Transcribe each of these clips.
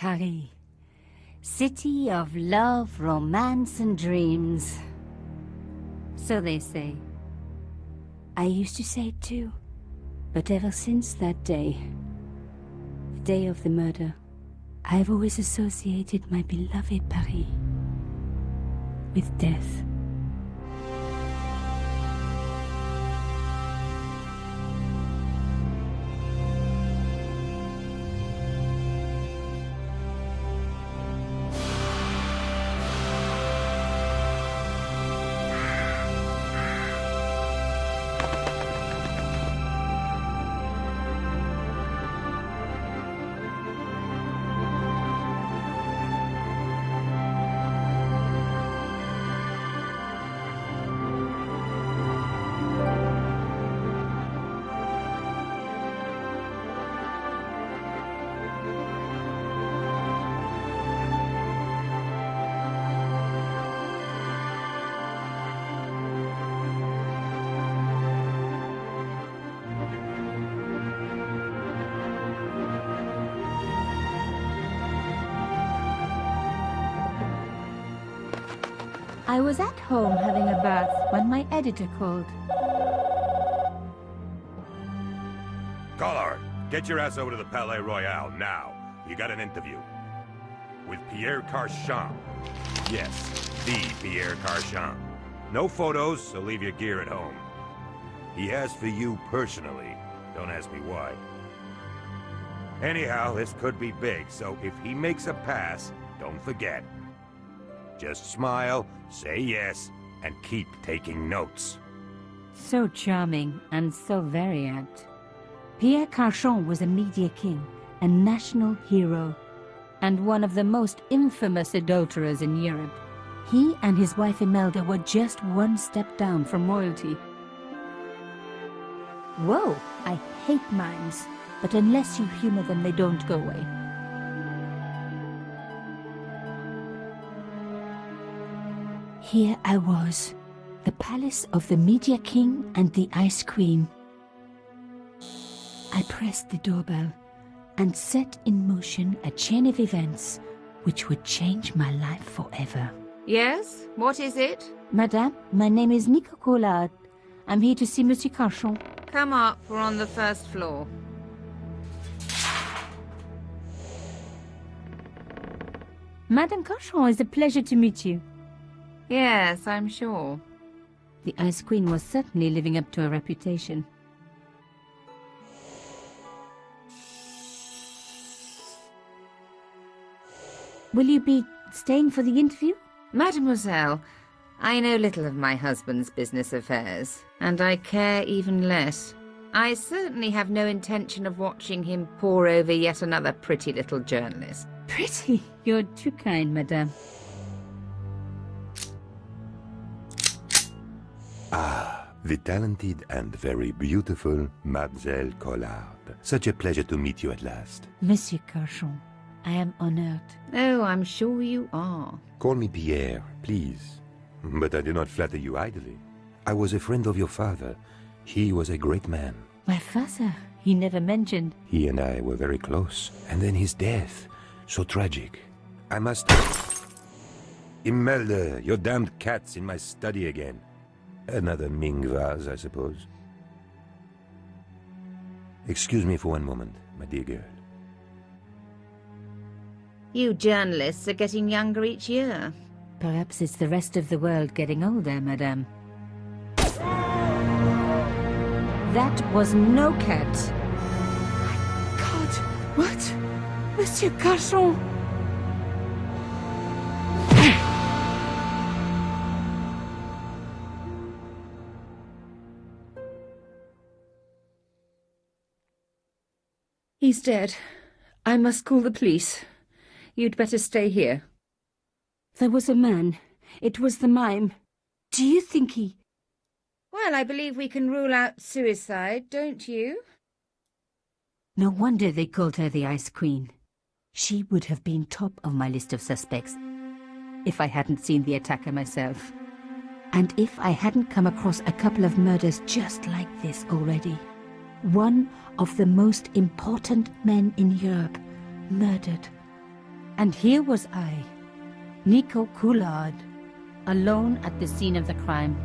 Paris. City of love, romance, and dreams. So they say. I used to say it too. But ever since that day, the day of the murder, I've always associated my beloved Paris with death. I was at home having a bath when my editor called. Collard, get your ass over to the Palais Royal now. You got an interview. With Pierre Carchon. Yes, the Pierre Carchon. No photos, so leave your gear at home. He asked for you personally. Don't ask me why. Anyhow, this could be big, so if he makes a pass, don't forget. Just smile, say yes, and keep taking notes. So charming and so very apt. Pierre Carchon was a media king, a national hero, and one of the most infamous adulterers in Europe. He and his wife Imelda were just one step down from royalty. Whoa, I hate mimes, but unless you humor them, they don't go away. Here I was, the palace of the Media King and the Ice Queen. I pressed the doorbell and set in motion a chain of events which would change my life forever. Yes? What is it? Madame, my name is Nico Collard. I'm here to see Monsieur Carchon. Come up, we're on the first floor. Madame Carchon, it's a pleasure to meet you. Yes, I'm sure. The Ice Queen was certainly living up to her reputation. Will you be staying for the interview? Mademoiselle, I know little of my husband's business affairs, and I care even less. I certainly have no intention of watching him pore over yet another pretty little journalist. Pretty? You're too kind, madame. Ah, the talented and very beautiful Mademoiselle Collard. Such a pleasure to meet you at last. Monsieur Carchon, I am honored. Oh, I'm sure you are. Call me Pierre, please. But I do not flatter you idly. I was a friend of your father. He was a great man. My father, he never mentioned. He and I were very close. And then his death. So tragic. I must... Imelda, your damned cat's in my study again. Another Ming vase, I suppose. Excuse me for one moment, my dear girl. You journalists are getting younger each year. Perhaps it's the rest of the world getting older, madame. That was no cat. My God, what? Monsieur Carchon! He's dead. I must call the police. You'd better stay here. There was a man. It was the mime. Do you think he... Well, I believe we can rule out suicide, don't you? No wonder they called her the Ice Queen. She would have been top of my list of suspects if I hadn't seen the attacker myself. And if I hadn't come across a couple of murders just like this already. One of the most important men in Europe murdered And here was I, Nico Coulard, alone at the scene of the crime.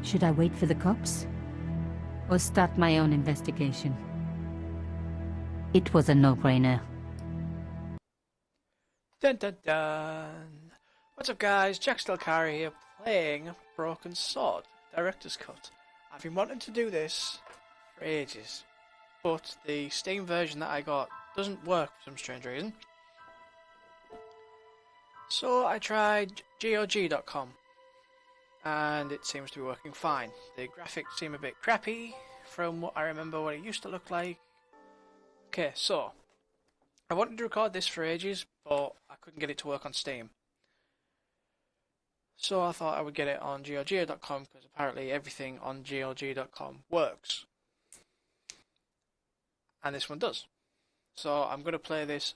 Should I wait for the cops? Or start my own investigation? It was a no-brainer. Dun dun dun! What's up guys, JaX here playing Broken Sword, Director's Cut. I've been wanting to do this for ages, but the Steam version that I got doesn't work for some strange reason. So I tried GOG.com, and it seems to be working fine. The graphics seem a bit crappy from what I remember what it used to look like. Okay, so I wanted to record this for ages, but I couldn't get it to work on Steam. So I thought I would get it on GOG.com, because apparently everything on GOG.com works. And this one does. So I'm going to play this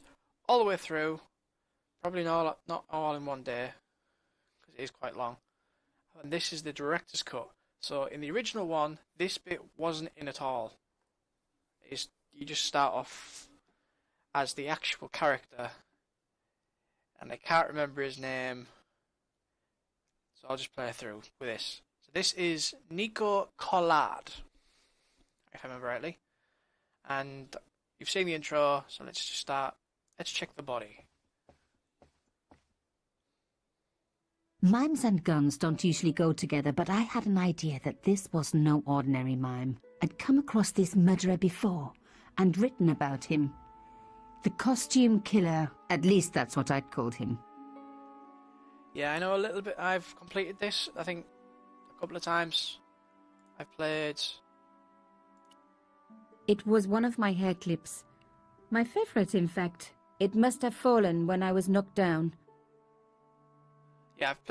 all the way through. Probably not all in one day, because it is quite long. And this is the director's cut. So in the original one, this bit wasn't in at all. You just start off as the actual character, and I can't remember his name, so I'll just play through with this. So this is Nico Collard, if I remember rightly, and you've seen the intro, so let's just start. Let's check the body. Mimes and guns don't usually go together, but I had an idea that this was no ordinary mime. I'd come across this murderer before, and written about him. The costume killer, at least that's what I'd called him. Yeah, I know a little bit. I've completed this, I think, a couple of times. I've played... It was one of my hair clips. My favorite, in fact. It must have fallen when I was knocked down. Yeah, I've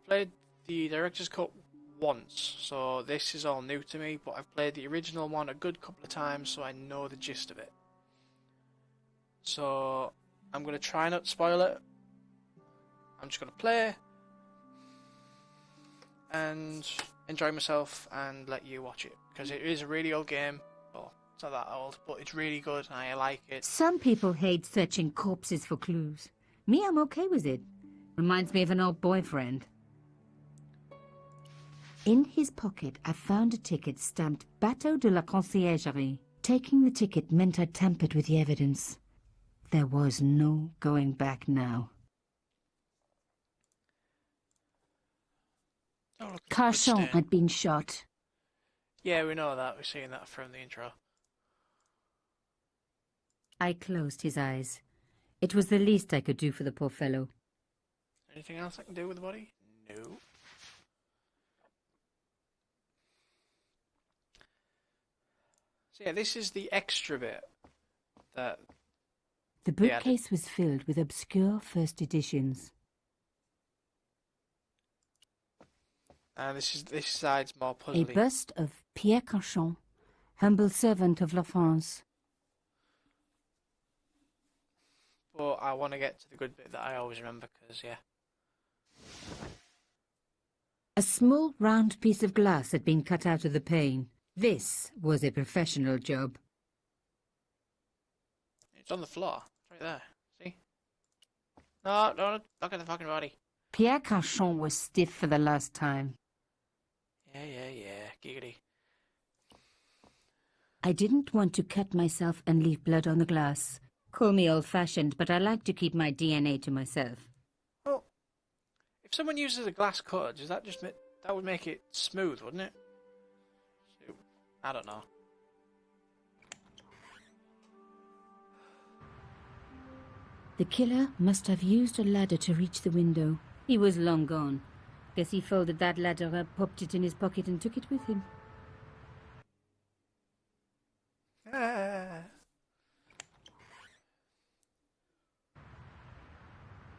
played the director's cut once, so this is all new to me, but I've played the original one a good couple of times, so I know the gist of it. So I'm going to try not to spoil it. I'm just going to play and enjoy myself and let you watch it, because it is a really old game. Well, it's not that old, but it's really good and I like it. Some people hate searching corpses for clues. Me, I'm okay with it. Reminds me of an old boyfriend. In his pocket, I found a ticket stamped Bateau de la Conciergerie. Taking the ticket meant I tampered with the evidence. There was no going back now. Oh, look, Carchon had been shot. Yeah, we know that. We're seeing that from the intro. I closed his eyes. It was the least I could do for the poor fellow. Anything else I can do with the body? No. So yeah, this is the extra bit that... The bookcase was filled with obscure first editions. This side's more puzzly. A bust of Pierre Carchon, humble servant of La France. But I want to get to the good bit that I always remember, because, yeah. A small round piece of glass had been cut out of the pane. This was a professional job. It's on the floor. It's right there. See? No, don't look at the fucking body. Pierre Carchon was stiff for the last time. Yeah. Giggity. I didn't want to cut myself and leave blood on the glass. Call me old-fashioned, but I like to keep my DNA to myself. Well, if someone uses a glass cutter, does that just that would make it smooth, wouldn't it? So, I don't know. The killer must have used a ladder to reach the window. He was long gone. Guess he folded that ladder up, popped it in his pocket and took it with him.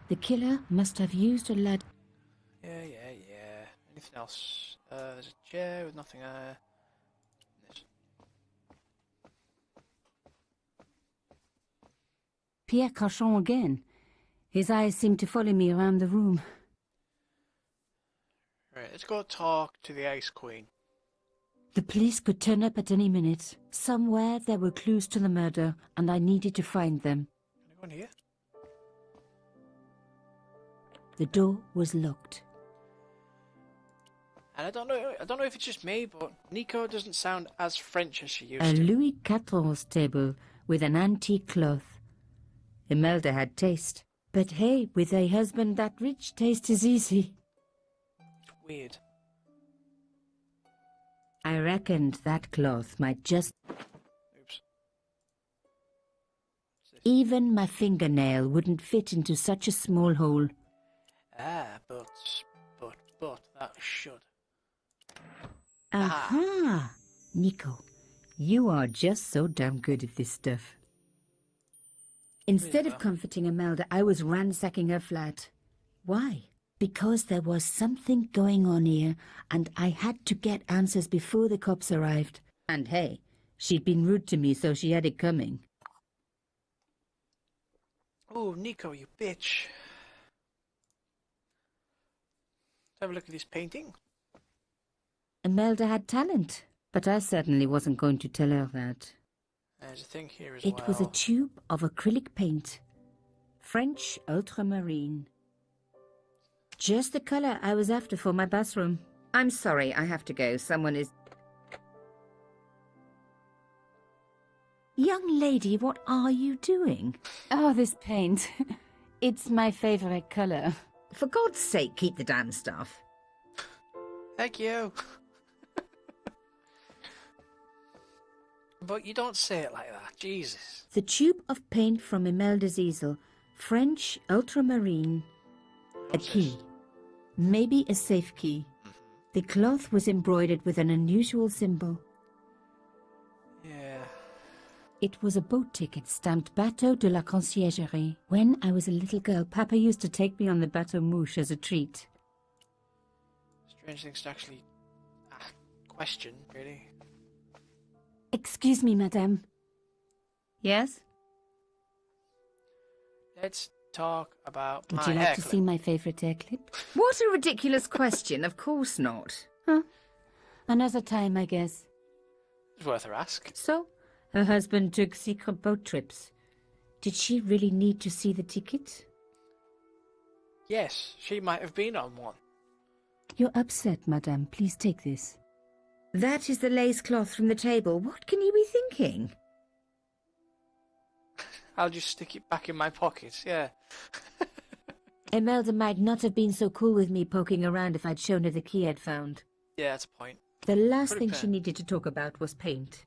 The killer must have used a ladder. Yeah. Anything else? There's a chair with nothing there. Pierre Carchon again. His eyes seemed to follow me around the room. Right, let's go talk to the Ice Queen. The police could turn up at any minute. Somewhere there were clues to the murder, and I needed to find them. Can I go in here? The door was locked. And I don't know if it's just me, but Nico doesn't sound as French as she used A to. Louis XIV table with an antique cloth. Imelda had taste. But hey, with a husband that rich, taste is easy. Weird. I reckoned that cloth might just... Oops. Even my fingernail wouldn't fit into such a small hole. Ah, but that should. Aha! Nico, you are just so damn good at this stuff. Instead of comforting Imelda, I was ransacking her flat. Why? Because there was something going on here, and I had to get answers before the cops arrived. And hey, she'd been rude to me, so she had it coming. Oh, Nico, you bitch. Have a look at this painting. Imelda had talent, but I certainly wasn't going to tell her that. There's a thing here as It well. was a tube of acrylic paint. French ultramarine. Just the colour I was after for my bathroom. I'm sorry, I have to go. Someone is... Young lady, what are you doing? Oh, this paint. It's my favourite colour. For God's sake, keep the damn stuff. Thank you. But you don't say it like that, Jesus. The tube of paint from Imelda's easel. French ultramarine. A key. Maybe a safe key. The cloth was embroidered with an unusual symbol. Yeah. It was a boat ticket stamped Bateau de la Conciergerie. When I was a little girl, Papa used to take me on the Bateau Mouche as a treat. Strange things to actually question, really. Excuse me, madame. Yes? Let's talk about Would my you like hair to clip. see my favourite hair clip? What a ridiculous question. Of course not. Huh? Another time, I guess. It's worth a ask. So, her husband took secret boat trips. Did she really need to see the ticket? Yes, she might have been on one. You're upset, madame. Please take this. That is the lace cloth from the table. What can you be thinking? I'll just stick it back in my pocket, yeah. Imelda might not have been so cool with me poking around if I'd shown her the key I'd found. Yeah, that's a point. The last Pretty thing fair. she needed to talk about was paint.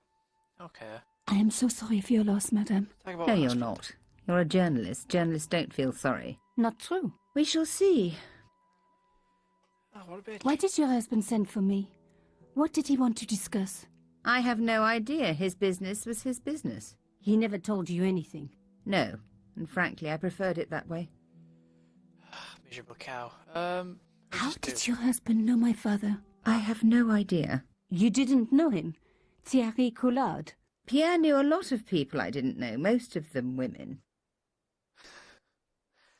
Okay. I am so sorry for your loss, madame. Talk about No, what you're happened. not. You're a journalist. Journalists don't feel sorry. Not true. We shall see. Oh, what a bitch. Why did your husband send for me? What did he want to discuss? I have no idea. His business was his business. He never told you anything. No, and frankly, I preferred it that way. Miserable cow. How did your husband know my father? I have no idea. You didn't know him? Thierry Collard? Pierre knew a lot of people I didn't know, most of them women.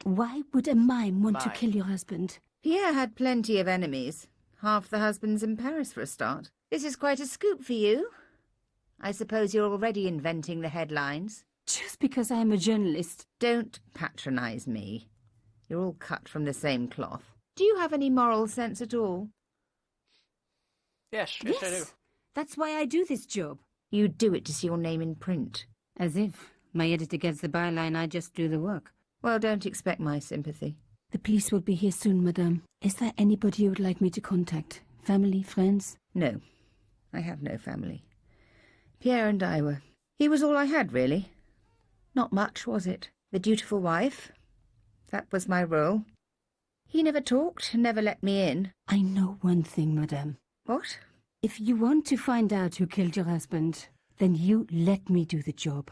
Why would a mime want to Mime. kill your husband? Pierre had plenty of enemies. Half the husbands in Paris for a start. This is quite a scoop for you. I suppose you're already inventing the headlines. Just because I am a journalist. Don't patronize me. You're all cut from the same cloth. Do you have any moral sense at all? Yes, yes, I do. That's why I do this job. You do it to see your name in print. As if. My editor gets the byline, I just do the work. Well, don't expect my sympathy. The police will be here soon, madame. Is there anybody you would like me to contact? Family, friends? No, I have no family. Pierre and I were... He was all I had, really. Not much, was it? The dutiful wife. That was my role. He never talked, never let me in. I know one thing, madame. What? If you want to find out who killed your husband, then you let me do the job,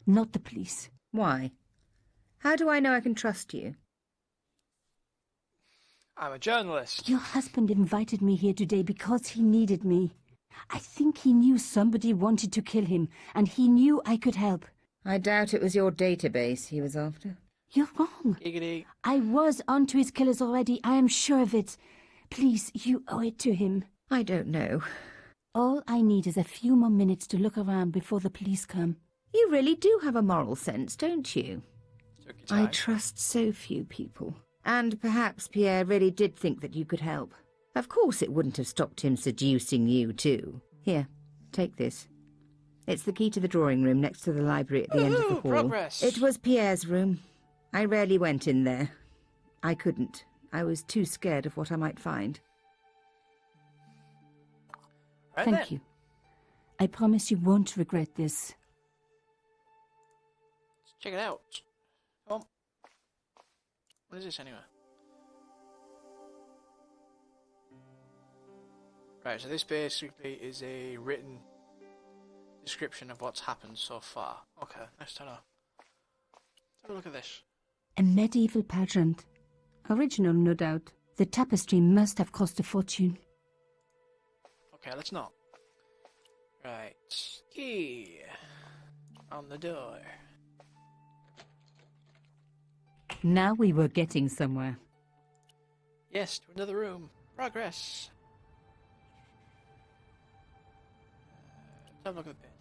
not the police. Why? How do I know I can trust you? I'm a journalist. Your husband invited me here today because he needed me. I think he knew somebody wanted to kill him, and he knew I could help. I doubt it was your database he was after. You're wrong. Giggity. I was onto his killers already, I am sure of it. Please, you owe it to him. I don't know. All I need is a few more minutes to look around before the police come. You really do have a moral sense, don't you? Took your I time. trust so few people. And perhaps Pierre really did think that you could help. Of course it wouldn't have stopped him seducing you too. Here, take this. It's the key to the drawing room next to the library at the end of the hall. Progress. It was Pierre's room. I rarely went in there. I couldn't. I was too scared of what I might find. Right Thank then. you. I promise you won't regret this. Let's check it out. Come on. What is this anyway? Right, so this basically is a written description of what's happened so far. Okay, let's have a look at this. A medieval pageant. Original, no doubt. The tapestry must have cost a fortune. Okay, let's not. Right, key on the door. Now we were getting somewhere. Yes, to another room. Progress. Let's have a look at the painting.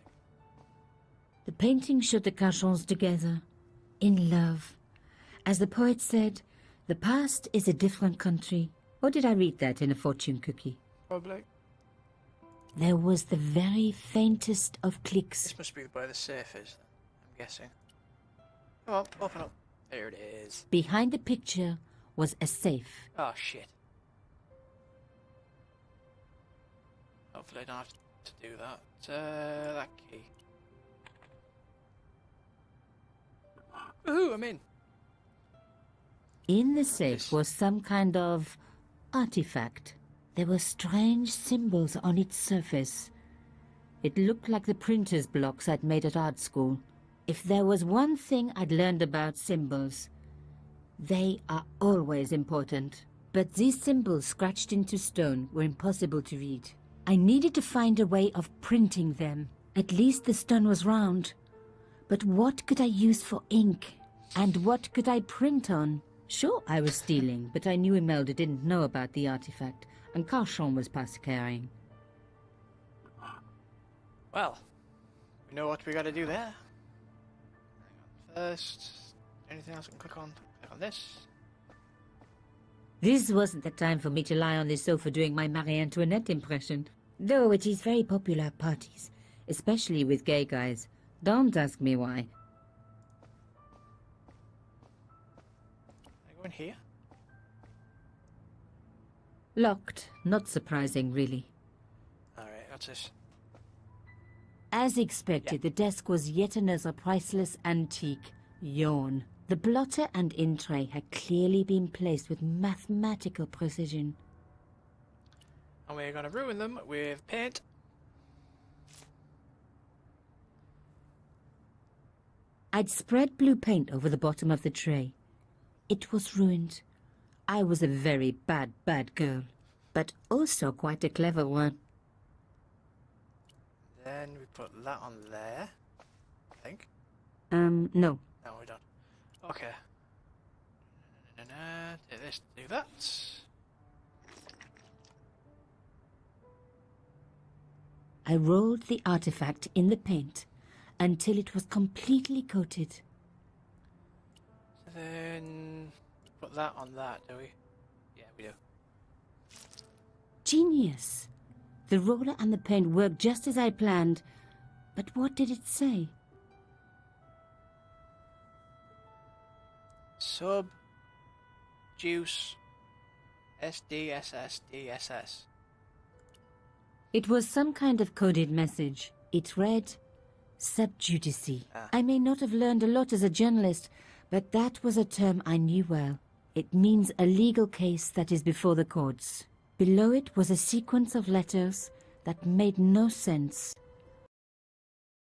The painting showed the Cachons together, in love. As the poet said, the past is a different country. Or did I read that in a fortune cookie? Probably. There was the very faintest of clicks. This must be where the safe is, I'm guessing. Come on, open up. There it is. Behind the picture was a safe. Oh, shit. Hopefully I don't have to do that. That key. Woohoo, I'm in. In the safe was some kind of artifact. There were strange symbols on its surface. It looked like the printer's blocks I'd made at art school. If there was one thing I'd learned about symbols, they are always important. But these symbols scratched into stone were impossible to read. I needed to find a way of printing them. At least the stone was round. But what could I use for ink? And what could I print on? Sure, I was stealing, but I knew Imelda didn't know about the artifact, and Carchon was past caring. Well, we know what we gotta do there. Hang on. First, anything else I can click on? Click on this. This wasn't the time for me to lie on the sofa doing my Marie Antoinette impression. Though it is very popular at parties, especially with gay guys. Don't ask me why. Can I go in here? Locked. Not surprising, really. Alright, what's this? As expected, the desk was yet another priceless antique. Yawn. The blotter and in tray had clearly been placed with mathematical precision. And we're gonna ruin them with paint. I'd spread blue paint over the bottom of the tray. It was ruined. I was a very bad girl, but also quite a clever one. Then we put that on there, I think. No. No, we don't. Okay. Do this, do that. I rolled the artifact in the paint until it was completely coated. So then put that on that, do we? Yeah, we do. Genius! The roller and the paint worked just as I planned, but what did it say? Sub juice SDSSDSS. It was some kind of coded message. It read, subjudice. I may not have learned a lot as a journalist, but that was a term I knew well. It means a legal case that is before the courts. Below it was a sequence of letters that made no sense.